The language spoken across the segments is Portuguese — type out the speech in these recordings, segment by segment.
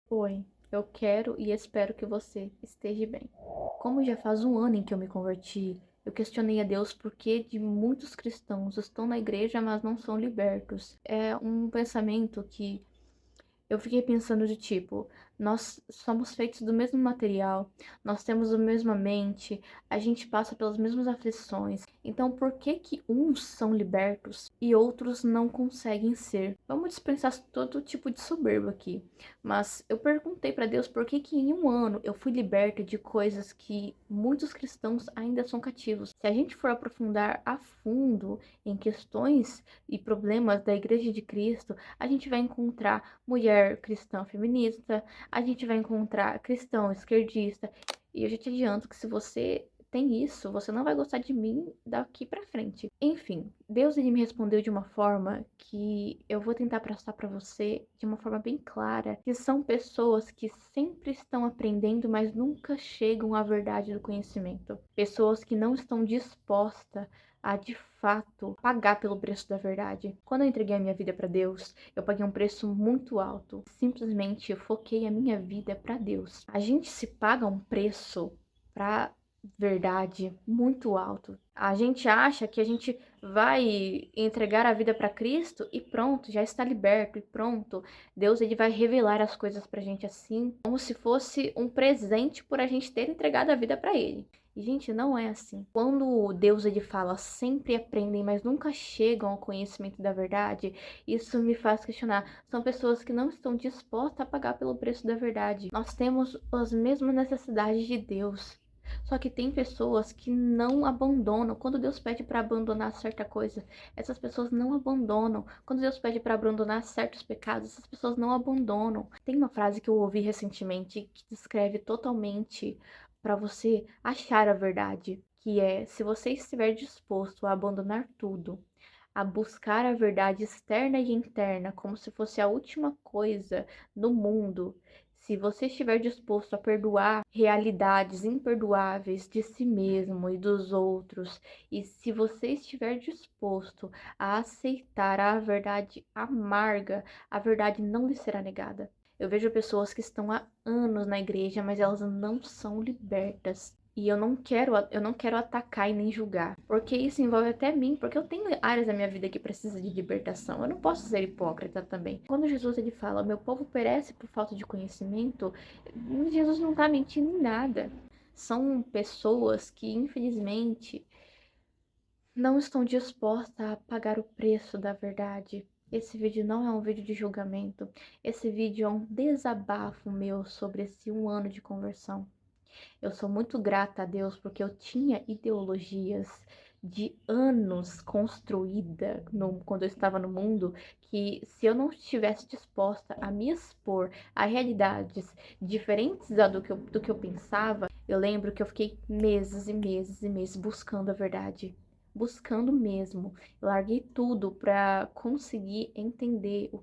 Oi, eu quero e espero que você esteja bem. Como já faz um ano em que eu me converti, eu questionei a Deus por que de muitos cristãos estão na igreja, mas não são libertos. É um pensamento que eu fiquei pensando de tipo, nós somos feitos do mesmo material, nós temos a mesma mente, a gente passa pelas mesmas aflições. Então, por que que uns são libertos e outros não conseguem ser? Vamos dispensar todo tipo de soberba aqui. Mas eu perguntei para Deus por que que em um ano eu fui liberta de coisas que muitos cristãos ainda são cativos. Se a gente for aprofundar a fundo em questões e problemas da Igreja de Cristo, a gente vai encontrar mulher cristã feminista, a gente vai encontrar cristão esquerdista. E eu já te adianto que se você tem isso, você não vai gostar de mim daqui pra frente. Enfim, Deus ele me respondeu de uma forma que eu vou tentar passar pra você de uma forma bem clara, que são pessoas que sempre estão aprendendo, mas nunca chegam à verdade do conhecimento. Pessoas que não estão dispostas a de fato pagar pelo preço da verdade. Quando eu entreguei a minha vida para Deus, eu paguei um preço muito alto. Simplesmente eu foquei a minha vida para Deus. A gente se paga um preço para verdade muito alto. A gente acha que a gente vai entregar a vida para Cristo e pronto, já está liberto e pronto. Deus ele vai revelar as coisas pra gente assim, como se fosse um presente por a gente ter entregado a vida para ele. E, gente, não é assim. Quando Deus ele fala, sempre aprendem, mas nunca chegam ao conhecimento da verdade, isso me faz questionar. São pessoas que não estão dispostas a pagar pelo preço da verdade. Nós temos as mesmas necessidades de Deus. Só que tem pessoas que não abandonam. Quando Deus pede para abandonar certa coisa, essas pessoas não abandonam. Quando Deus pede para abandonar certos pecados, essas pessoas não abandonam. Tem uma frase que eu ouvi recentemente que descreve totalmente para você achar a verdade, que é: se você estiver disposto a abandonar tudo, a buscar a verdade externa e interna como se fosse a última coisa no mundo, se você estiver disposto a perdoar realidades imperdoáveis de si mesmo e dos outros, e se você estiver disposto a aceitar a verdade amarga, a verdade não lhe será negada. Eu vejo pessoas que estão há anos na igreja, mas elas não são libertas. E eu não quero atacar e nem julgar, porque isso envolve até mim, porque eu tenho áreas da minha vida que precisam de libertação. Eu não posso ser hipócrita também. Quando Jesus ele fala, meu povo perece por falta de conhecimento, Jesus não está mentindo em nada. São pessoas que, infelizmente, não estão dispostas a pagar o preço da verdade. Esse vídeo não é um vídeo de julgamento. Esse vídeo é um desabafo meu sobre esse um ano de conversão. Eu sou muito grata a Deus porque eu tinha ideologias de anos construída quando eu estava no mundo, que se eu não estivesse disposta a me expor a realidades diferentes do que eu pensava, eu lembro que eu fiquei meses e meses e meses buscando a verdade. Buscando mesmo. Eu larguei tudo para conseguir entender o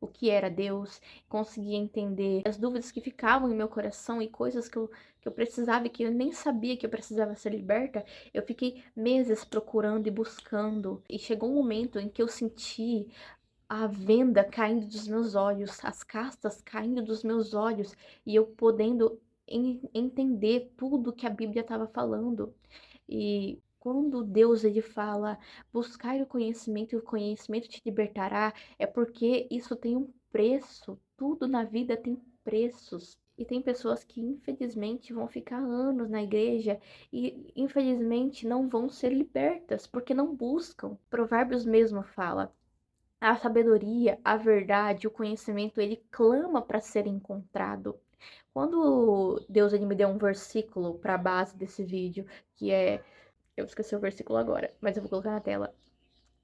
que era Deus, conseguir entender as dúvidas que ficavam em meu coração e coisas que eu precisava e que eu nem sabia que eu precisava ser liberta. Eu fiquei meses procurando e buscando. E chegou um momento em que eu senti a venda caindo dos meus olhos, as castas caindo dos meus olhos e eu podendo entender tudo que a Bíblia estava falando. E quando Deus ele fala, buscar o conhecimento e o conhecimento te libertará, é porque isso tem um preço. Tudo na vida tem preços. E tem pessoas que infelizmente vão ficar anos na igreja e infelizmente não vão ser libertas porque não buscam. Provérbios mesmo fala: a sabedoria, a verdade, o conhecimento, ele clama para ser encontrado. Quando Deus ele me deu um versículo para a base desse vídeo, que é, eu esqueci o versículo agora, mas eu vou colocar na tela.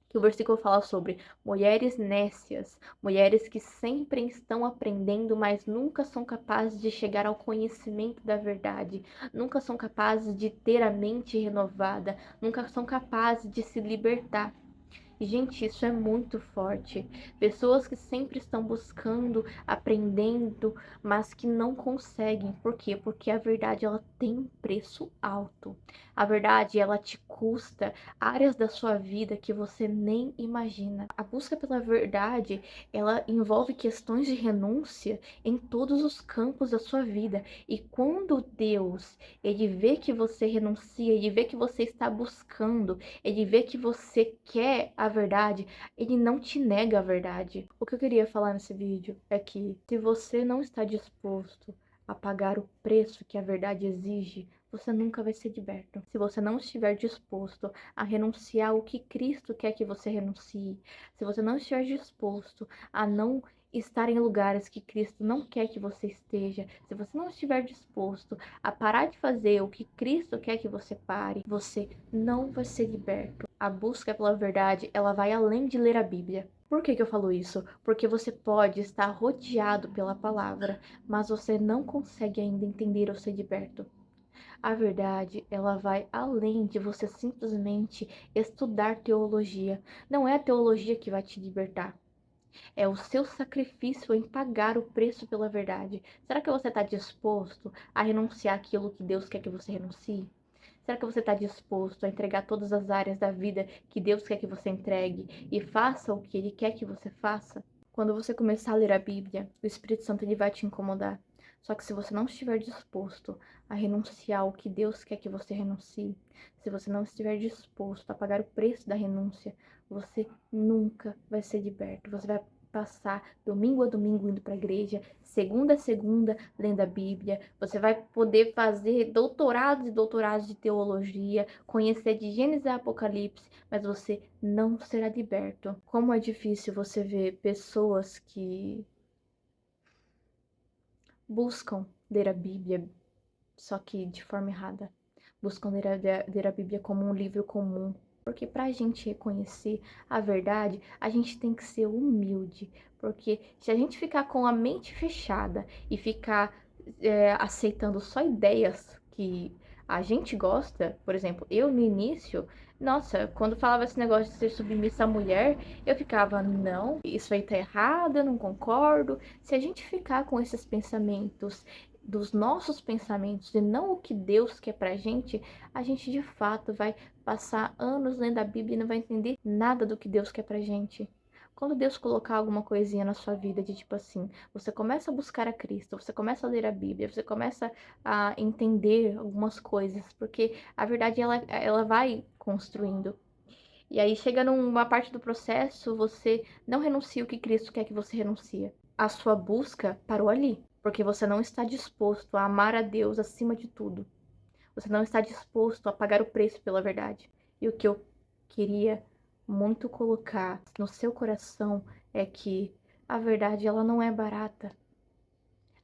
Que o versículo fala sobre mulheres nécias, mulheres que sempre estão aprendendo, mas nunca são capazes de chegar ao conhecimento da verdade, nunca são capazes de ter a mente renovada, nunca são capazes de se libertar. E, gente, isso é muito forte. Pessoas que sempre estão buscando, aprendendo, mas que não conseguem. Por quê? Porque a verdade ela tem um preço alto. A verdade ela te custa áreas da sua vida que você nem imagina. A busca pela verdade, ela envolve questões de renúncia em todos os campos da sua vida. E quando Deus, ele vê que você renuncia, ele vê que você está buscando, ele vê que você quer a verdade, ele não te nega a verdade. O que eu queria falar nesse vídeo é que se você não está disposto a pagar o preço que a verdade exige, você nunca vai ser liberto. Se você não estiver disposto a renunciar ao que Cristo quer que você renuncie, se você não estiver disposto a não estar em lugares que Cristo não quer que você esteja, se você não estiver disposto a parar de fazer o que Cristo quer que você pare, você não vai ser liberto. A busca pela verdade, ela vai além de ler a Bíblia. Por que eu falo isso? Porque você pode estar rodeado pela palavra, mas você não consegue ainda entender ou ser liberto. A verdade, ela vai além de você simplesmente estudar teologia. Não é a teologia que vai te libertar. É o seu sacrifício em pagar o preço pela verdade. Será que você está disposto a renunciar àquilo que Deus quer que você renuncie? Será que você está disposto a entregar todas as áreas da vida que Deus quer que você entregue e faça o que Ele quer que você faça? Quando você começar a ler a Bíblia, o Espírito Santo ele vai te incomodar. Só que se você não estiver disposto a renunciar ao que Deus quer que você renuncie, se você não estiver disposto a pagar o preço da renúncia, você nunca vai ser liberto. Você vai passar domingo a domingo indo para a igreja, segunda a segunda lendo a Bíblia. Você vai poder fazer doutorados e doutorados de teologia, conhecer de Gênesis a Apocalipse, mas você não será liberto. Como é difícil você ver pessoas que buscam ler a Bíblia, só que de forma errada. Buscam ler a Bíblia como um livro comum. Porque para a gente reconhecer a verdade, a gente tem que ser humilde. Porque se a gente ficar com a mente fechada e ficar aceitando só ideias que a gente gosta, por exemplo, eu no início, nossa, quando falava esse negócio de ser submissa à mulher, eu ficava, não, isso aí tá errado, eu não concordo. Se a gente ficar com esses pensamentos dos nossos pensamentos e não o que Deus quer pra gente, a gente de fato vai passar anos lendo a Bíblia e não vai entender nada do que Deus quer pra gente. Quando Deus colocar alguma coisinha na sua vida de tipo assim, você começa a buscar a Cristo, você começa a ler a Bíblia, você começa a entender algumas coisas, porque a verdade ela vai construindo. E aí chega numa parte do processo, você não renuncia o que Cristo quer que você renuncia. A sua busca parou ali, porque você não está disposto a amar a Deus acima de tudo. Você não está disposto a pagar o preço pela verdade. E o que eu queria muito colocar no seu coração é que a verdade ela não é barata.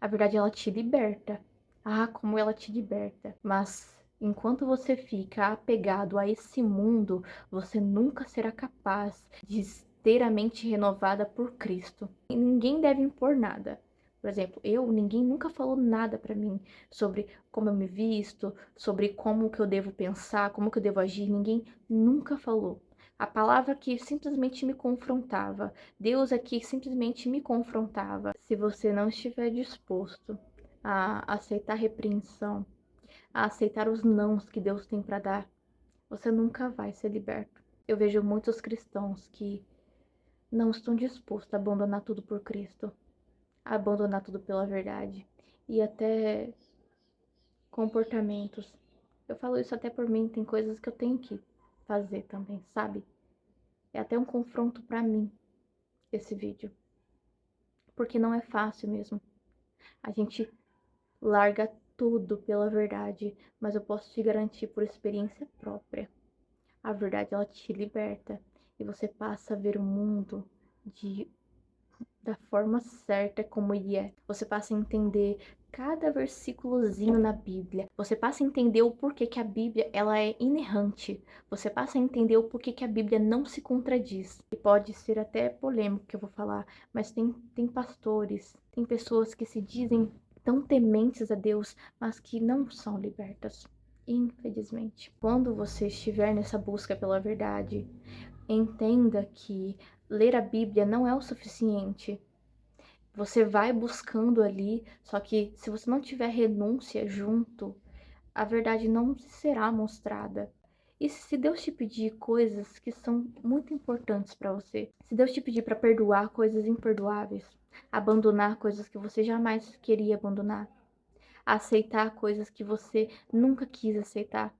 A verdade ela te liberta. Ah, como ela te liberta. Mas enquanto você fica apegado a esse mundo, você nunca será capaz de ter a mente renovada por Cristo. E ninguém deve impor nada. Por exemplo, ninguém nunca falou nada pra mim sobre como eu me visto, sobre como que eu devo pensar, como que eu devo agir. Ninguém nunca falou. A palavra que simplesmente me confrontava, Deus aqui simplesmente me confrontava. Se você não estiver disposto a aceitar a repreensão, a aceitar os nãos que Deus tem para dar, você nunca vai ser liberto. Eu vejo muitos cristãos que não estão dispostos a abandonar tudo por Cristo, a abandonar tudo pela verdade e até comportamentos. Eu falo isso até por mim, tem coisas que eu tenho que fazer também, sabe? É até um confronto para mim esse vídeo, porque não é fácil mesmo. A gente larga tudo pela verdade, mas eu posso te garantir por experiência própria. A verdade ela te liberta e você passa a ver o mundo de da forma certa como ele é. Você passa a entender cada versículozinho na Bíblia. Você passa a entender o porquê que a Bíblia ela é inerrante. Você passa a entender o porquê que a Bíblia não se contradiz. E pode ser até polêmico que eu vou falar, mas tem pastores, tem pessoas que se dizem tão tementes a Deus, mas que não são libertas. Infelizmente. Quando você estiver nessa busca pela verdade, Entenda que ler a Bíblia não é o suficiente. Você vai buscando ali, só que se você não tiver renúncia junto, a verdade não será mostrada. E se Deus te pedir coisas que são muito importantes para você, se Deus te pedir para perdoar coisas imperdoáveis, abandonar coisas que você jamais queria abandonar, aceitar coisas que você nunca quis aceitar,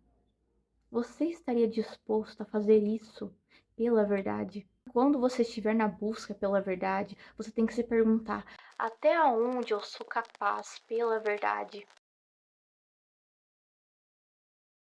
você estaria disposto a fazer isso pela verdade? Quando você estiver na busca pela verdade, você tem que se perguntar: até onde eu sou capaz pela verdade?